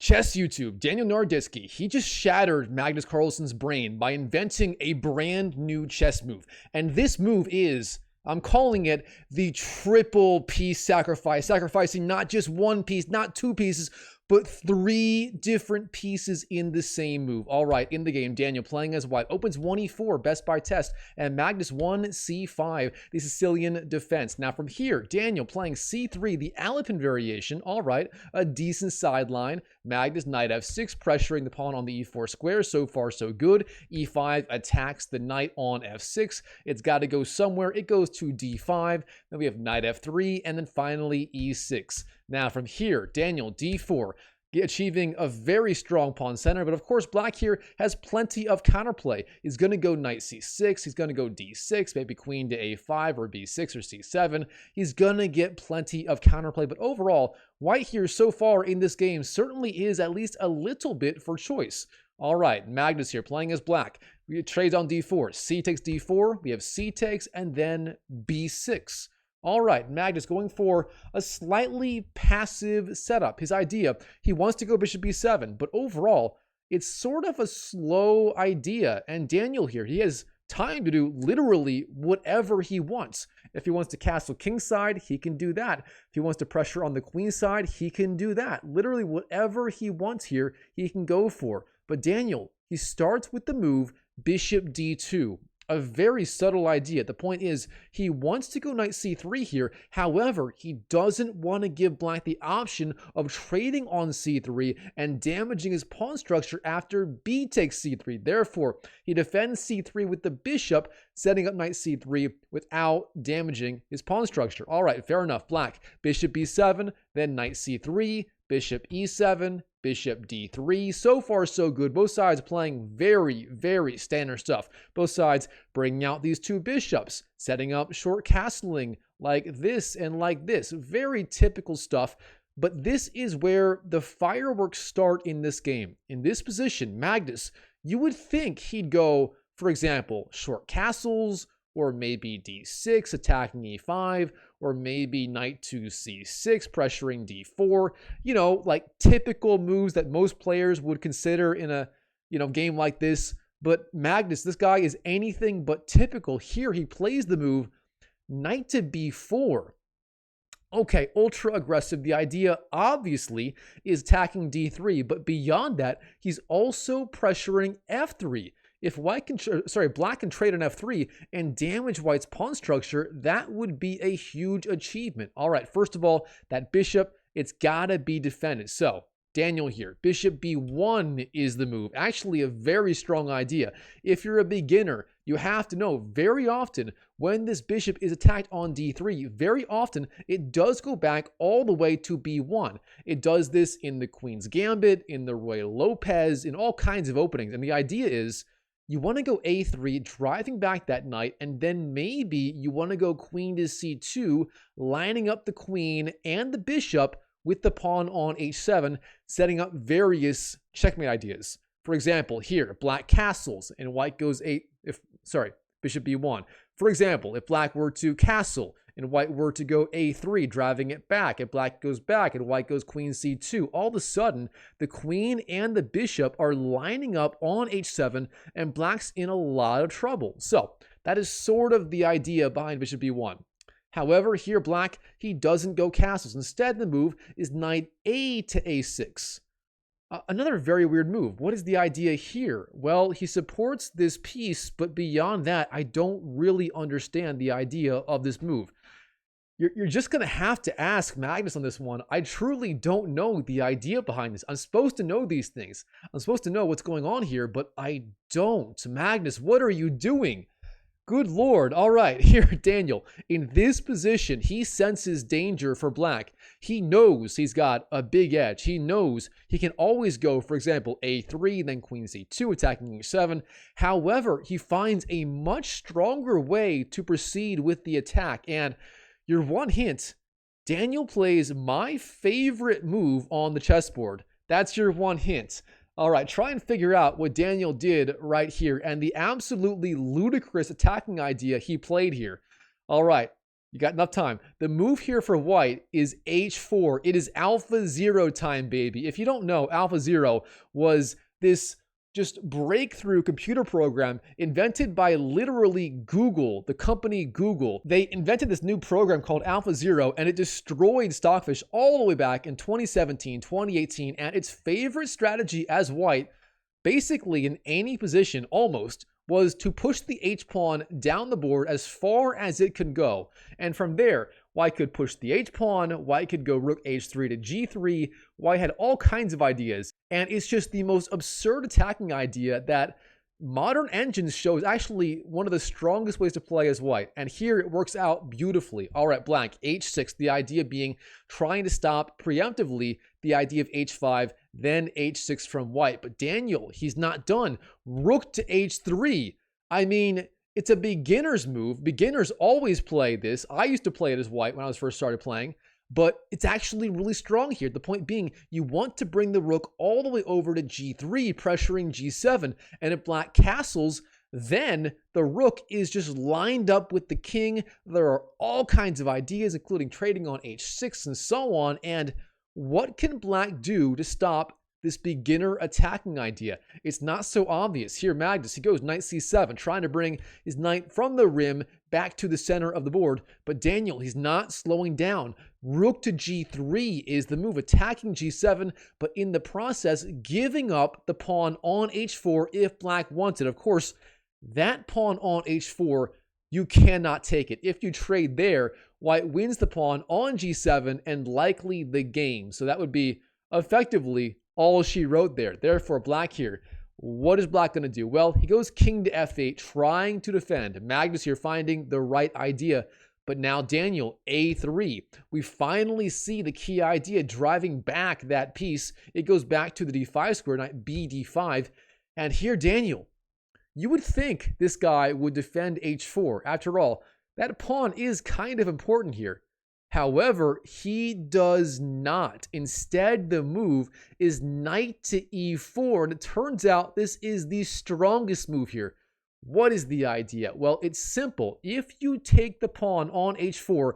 Chess YouTube, Daniel Naroditsky, he just shattered Magnus Carlsen's brain by inventing a brand new chess move. And this move is, I'm calling it the triple piece sacrifice, sacrificing not just one piece, not two pieces, but three different pieces in the same move. All right, in the game, Daniel playing as white opens 1e4, best by test, and Magnus 1c5, the Sicilian Defense. Now from here, Daniel playing c3, the Alapin variation. All right, a decent sideline. Magnus knight f6, pressuring the pawn on the e4 square. So far, so good. e5 attacks the knight on f6. It's got to go somewhere. It goes to d5. Then we have knight f3, and then finally e6. Now from here, Daniel d4, achieving a very strong pawn center, but of course black here has plenty of counterplay. He's going to go knight c6, he's going to go d6, maybe queen to a5 or b6 or c7. He's going to get plenty of counterplay, but overall, white here so far in this game certainly is at least a little bit for choice. All right, Magnus here playing as black. We trades on d4, c takes d4, we have c takes, and then b6. All right, Magnus going for a slightly passive setup. His idea, he wants to go bishop b7, but overall, it's sort of a slow idea. And Daniel here, he has time to do literally whatever he wants. If he wants to castle king side, he can do that. If he wants to pressure on the queen side, he can do that. Literally whatever he wants here, he can go for. But Daniel, he starts with the move bishop d2. A very subtle idea. The point is, he wants to go knight c3 here. However, he doesn't want to give black the option of trading on c3 and damaging his pawn structure after b takes c3. Therefore, he defends c3 with the bishop, setting up knight c3 without damaging his pawn structure. All right, fair enough. Black, bishop b7, then knight c3, bishop e7, bishop d3. So far, so good. Both sides playing very, very standard stuff. Both sides bringing out these two bishops, setting up short castling like this and like this. Very typical stuff. But this is where the fireworks start in this game. In this position, Magnus, you would think he'd go, for example, short castles, or maybe d6, attacking e5, or maybe knight to c6, pressuring d4. You know, like typical moves that most players would consider in a, game like this. But Magnus, this guy is anything but typical. Here he plays the move knight to b4. Okay, ultra aggressive. The idea, obviously, is attacking d3, but beyond that, he's also pressuring f3. If black can trade on f3 and damage white's pawn structure, that would be a huge achievement. All right, first of all, that bishop, it's got to be defended. So, Daniel here, bishop b1 is the move. Actually, a very strong idea. If you're a beginner, you have to know very often when this bishop is attacked on d3, very often it does go back all the way to b1. It does this in the Queen's Gambit, in the Roy Lopez, in all kinds of openings. And the idea is, you want to go a3, driving back that knight, and then maybe you want to go queen to c2, lining up the queen and the bishop with the pawn on h7, setting up various checkmate ideas. For example, here, black castles, and white goes bishop b1. For example, if black were to castle, and white were to go a3, driving it back, and black goes back, and white goes queen c2, all of a sudden, the queen and the bishop are lining up on h7, and black's in a lot of trouble. So, that is sort of the idea behind bishop b1. However, here black, he doesn't go castles. Instead, the move is knight a to a6. Another very weird move. What is the idea here? Well, he supports this piece, but beyond that, I don't really understand the idea of this move. You're just going to have to ask Magnus on this one. I truly don't know the idea behind this. I'm supposed to know these things. I'm supposed to know what's going on here, but I don't. Magnus, what are you doing? Good Lord. All right, here, Daniel. In this position, he senses danger for black. He knows he's got a big edge. He knows he can always go, for example, a3, then queen c2, attacking e7. However, he finds a much stronger way to proceed with the attack. And your one hint, Daniel plays my favorite move on the chessboard. That's your one hint. All right, try and figure out what Daniel did right here and the absolutely ludicrous attacking idea he played here. All right, You got enough time. The move here for white is h4. It is Alpha Zero time, baby. If you don't know, Alpha Zero was this just breakthrough computer program invented by literally Google, the company Google. They invented this new program called Alpha Zero, and it destroyed Stockfish all the way back in 2017, 2018. And its favorite strategy as white, basically in any position almost, was to push the h-pawn down the board as far as it could go. And from there, white could push the h-pawn, white could go rook h3 to g3, white had all kinds of ideas. And it's just the most absurd attacking idea that modern engines show is actually one of the strongest ways to play as white. And here it works out beautifully. All right, blank, h6, the idea being trying to stop preemptively the idea of h5, then h6 from white. But Daniel, he's not done. Rook to h3. I mean, it's a beginner's move. Beginners always play this. I used to play it as white when I was first started playing. But it's actually really strong here. The point being, you want to bring the rook all the way over to g3, pressuring g7. And if black castles, then the rook is just lined up with the king. There are all kinds of ideas, including trading on h6 and so on. And what can black do to stop this beginner attacking idea? It's not so obvious. Here, Magnus, he goes knight c7, trying to bring his knight from the rim back to the center of the board. But Daniel, he's not slowing down. Rook to g3 is the move, attacking g7, but in the process, giving up the pawn on h4 if black wants it. Of course, that pawn on h4, you cannot take it. If you trade there, white wins the pawn on g7 and likely the game. So that would be effectively all she wrote there. Therefore, black here, what is black going to do? Well, he goes king to f8, trying to defend. Magnus here finding the right idea. But now Daniel, a3. We finally see the key idea driving back that piece. It goes back to the d5 square, knight b d5. And here, Daniel, you would think this guy would defend h4. After all, that pawn is kind of important here. However, he does not. Instead, the move is knight to e4, and it turns out this is the strongest move here. What is the idea? Well, it's simple. If you take the pawn on h4,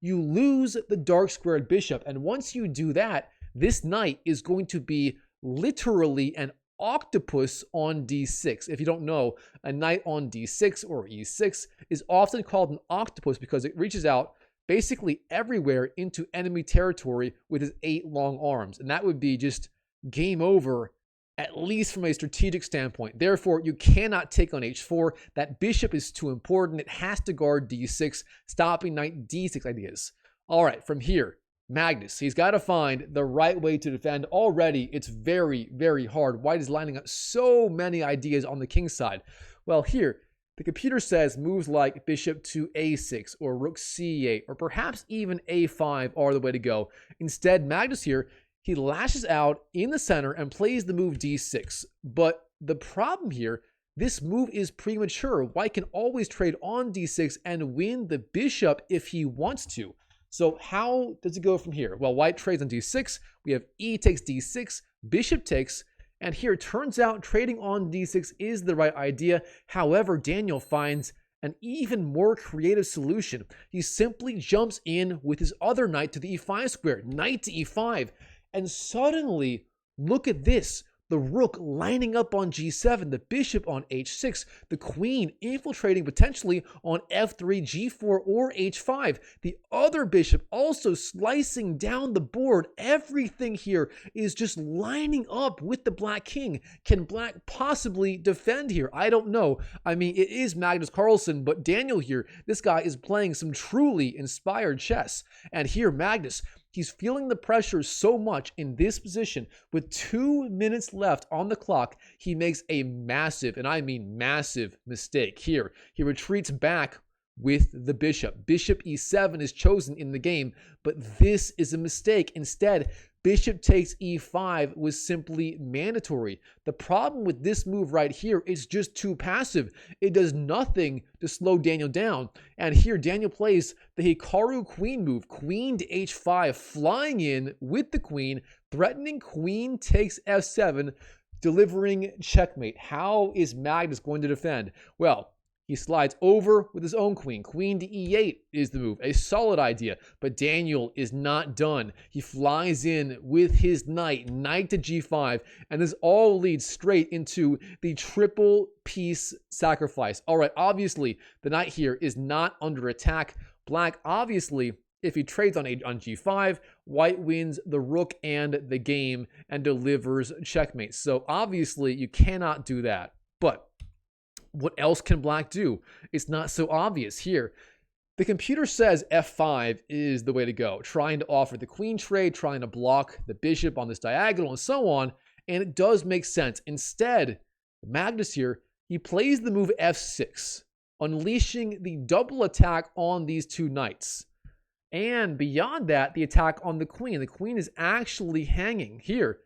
you lose the dark squared bishop, and once you do that, this knight is going to be literally an octopus on d6. If you don't know, a knight on d6 or e6 is often called an octopus because it reaches out basically everywhere into enemy territory with his 8 long arms. And that would be just game over, at least from a strategic standpoint. Therefore, you cannot take on h4. That bishop is too important. It has to guard d6, stopping knight d6 ideas. All right, from here, Magnus, he's got to find the right way to defend. Already, it's very, very hard. White is lining up so many ideas on the king side. Well, here, the computer says moves like bishop to a6 or rook c8 or perhaps even a5 are the way to go. Instead, Magnus here, he lashes out in the center and plays the move d6. But the problem here, this move is premature. White can always trade on d6 and win the bishop if he wants to. So how does it go from here? Well, white trades on d6. We have e takes d6, bishop takes, and here it turns out trading on d6 is the right idea. However, Daniel finds an even more creative solution. He simply jumps in with his other knight to the e5 square, knight to e5, and suddenly, look at this. The rook lining up on g7, the bishop on h6, the queen infiltrating potentially on f3, g4, or h5. The other bishop also slicing down the board. Everything here is just lining up with the black king. Can black possibly defend here? I don't know. I mean, it is Magnus Carlsen, but Daniel here, this guy is playing some truly inspired chess. And here, Magnus, he's feeling the pressure so much in this position. With 2 minutes left on the clock, he makes a massive, and I mean massive, mistake here. He retreats back with the bishop. Bishop e7 is chosen in the game, but this is a mistake. Instead, bishop takes e5 was simply mandatory. The problem with this move right here is just too passive. It does nothing to slow Daniel down. And here Daniel plays the Hikaru queen move, queen to h5, flying in with the queen, threatening queen takes f7, delivering checkmate. How is Magnus going to defend? Well, He slides over with his own queen. Queen to e8 is the move. A solid idea. But Daniel is not done. He flies in with his knight. Knight to g5. And this all leads straight into the triple piece sacrifice. All right, obviously, the knight here is not under attack. Black, obviously, if he trades on g5, white wins the rook and the game and delivers checkmate. So obviously, you cannot do that. But what else can black do? It's not so obvious here. The computer says f5 is the way to go, trying to offer the queen trade, trying to block the bishop on this diagonal and so on, and it does make sense. Instead, Magnus here, he plays the move f6, unleashing the double attack on these two knights. And beyond that, the attack on the queen. The queen is actually hanging here.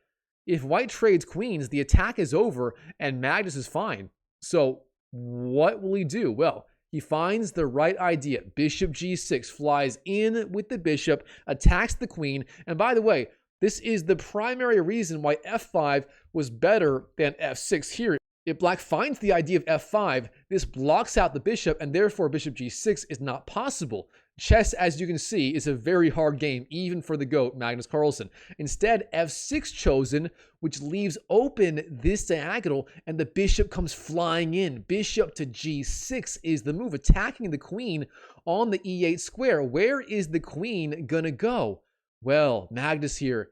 If white trades queens, the attack is over and Magnus is fine. So what will he do? Well, he finds the right idea. Bishop g6, flies in with the bishop, attacks the queen. And by the way, this is the primary reason why f5 was better than f6 here. If black finds the idea of f5, this blocks out the bishop, and therefore bishop g6 is not possible. Chess, as you can see, is a very hard game, even for the GOAT, Magnus Carlsen. Instead, f6 chosen, which leaves open this diagonal, and the bishop comes flying in. Bishop to g6 is the move, attacking the queen on the e8 square. Where is the queen gonna go? Well, Magnus here,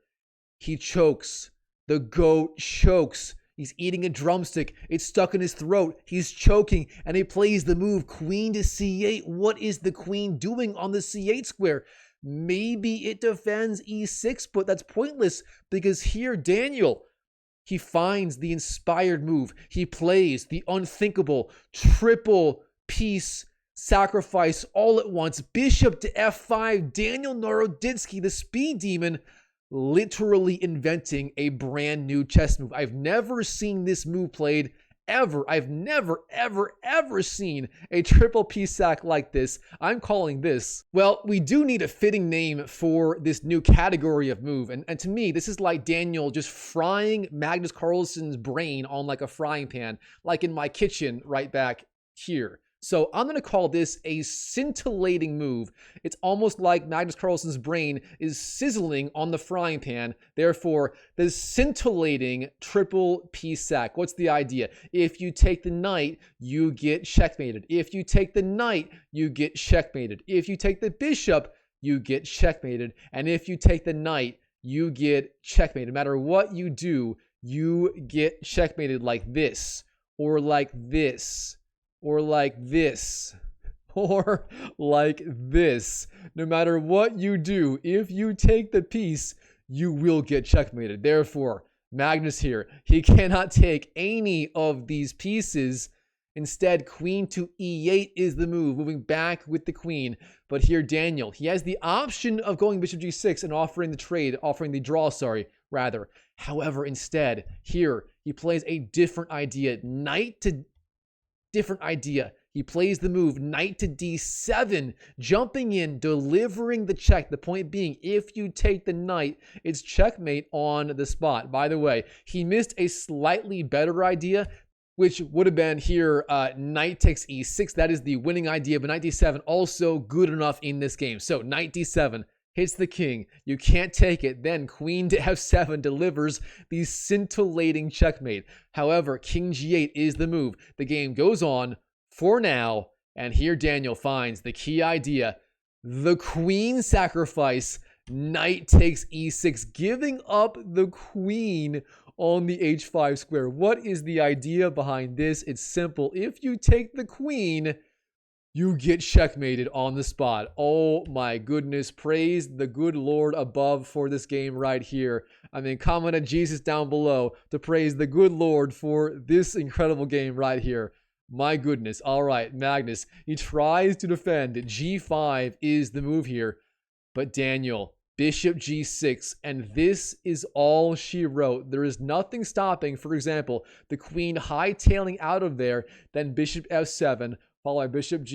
he chokes. The GOAT chokes. He's eating a drumstick. It's stuck in his throat. He's choking, and he plays the move queen to c8. What is the queen doing on the c8 square? Maybe it defends e6, but that's pointless because here Daniel, he finds the inspired move. He plays the unthinkable triple piece sacrifice all at once. Bishop to f5. Daniel Naroditsky, the speed demon, literally inventing a brand new chess move. I've never seen this move played ever. I've never, ever seen a triple piece sack like this. I'm calling this, well, we do need a fitting name for this new category of move. And to me, this is like Daniel just frying Magnus Carlsen's brain on like a frying pan, like in my kitchen right back here. So I'm going to call this a scintillating move. It's almost like Magnus Carlsen's brain is sizzling on the frying pan. Therefore, the scintillating triple piece sack. What's the idea? If you take the knight, you get checkmated. If you take the knight, you get checkmated. If you take the bishop, you get checkmated. And if you take the knight, you get checkmated. No matter what you do, you get checkmated like this, or like this, or like this, or like this. No matter what you do, if you take the piece, you will get checkmated. Therefore, Magnus here, he cannot take any of these pieces. Instead, queen to e8 is the move, moving back with the queen. But here, Daniel, he has the option of going bishop g6 and offering the trade, offering the draw, rather. However, instead, here, he plays a different idea. Different idea. He plays the move knight to d7, jumping in, delivering the check. The point being, if you take the knight, it's checkmate on the spot. By the way, he missed a slightly better idea, which would have been here, knight takes e6. That is the winning idea, but knight d7 also good enough in this game. So knight d7 hits the king. You can't take it. Then queen to f7 delivers the scintillating checkmate. However, king g8 is the move. The game goes on for now, and here Daniel finds the key idea. The queen sacrifice. Knight takes e6, giving up the queen on the h5 square. What is the idea behind this? It's simple. If you take the queen, you get checkmated on the spot. Oh my goodness. Praise the good Lord above for this game right here. I mean, comment a Jesus down below to praise the good Lord for this incredible game right here. My goodness. All right, Magnus, he tries to defend. G5 is the move here. But Daniel, bishop g6, and this is all she wrote. There is nothing stopping, for example, the queen hightailing out of there, then bishop f7, followed by bishop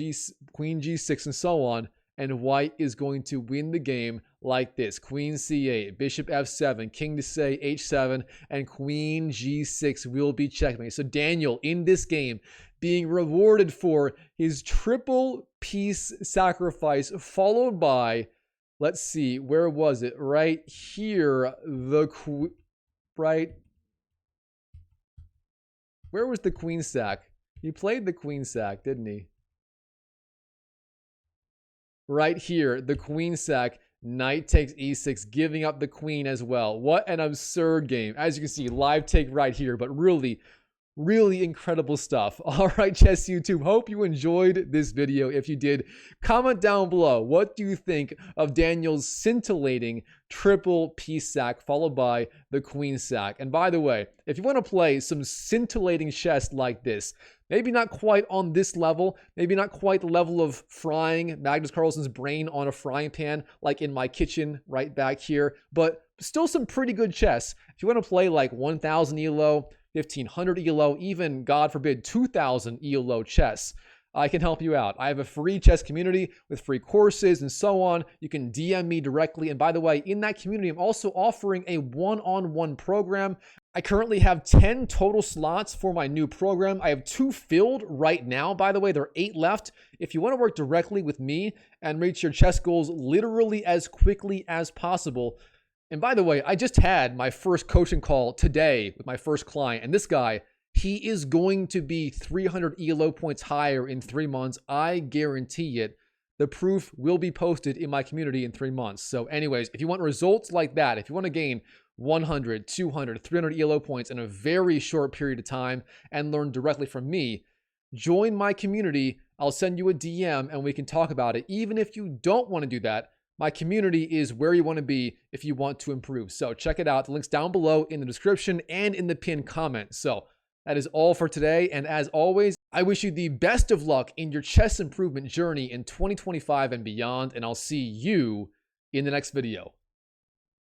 queen g6, and so on. And white is going to win the game like this: queen c8, bishop f7, king to say h7, and queen g6 will be checkmate. So Daniel in this game being rewarded for his triple piece sacrifice, followed by, let's see, where was it? Right here, where was the queen sack? He played the queen sack, didn't he? Right here, the queen sack, knight takes e6, giving up the queen as well. What an absurd game. As you can see, live take right here, but really incredible stuff. All right, Chess YouTube, hope you enjoyed this video. If you did, comment down below. What do you think of Daniel's scintillating triple piece sack followed by the queen sack? And by the way, if you want to play some scintillating chess like this, maybe not quite on this level, maybe not quite the level of frying Magnus Carlsen's brain on a frying pan like in my kitchen right back here, but still some pretty good chess. If you want to play like 1000 ELO, 1500 ELO, even, God forbid, 2000 ELO chess, I can help you out. I have a free chess community with free courses and so on. You can DM me directly. And by the way, in that community, I'm also offering a one-on-one program. I currently have 10 total slots for my new program. I have 2 filled right now. By the way, there are 8 left. If you want to work directly with me and reach your chess goals literally as quickly as possible. And by the way, I just had my first coaching call today with my first client, and this guy, he is going to be 300 ELO points higher in 3 months. I guarantee it. The proof will be posted in my community in 3 months. So anyways, if you want results like that, if you want to gain 100, 200, 300 ELO points in a very short period of time and learn directly from me, join my community. I'll send you a DM and we can talk about it. Even if you don't want to do that, my community is where you want to be if you want to improve. So check it out. The link's down below in the description and in the pinned comment. So that is all for today. And as always, I wish you the best of luck in your chess improvement journey in 2025 and beyond. And I'll see you in the next video.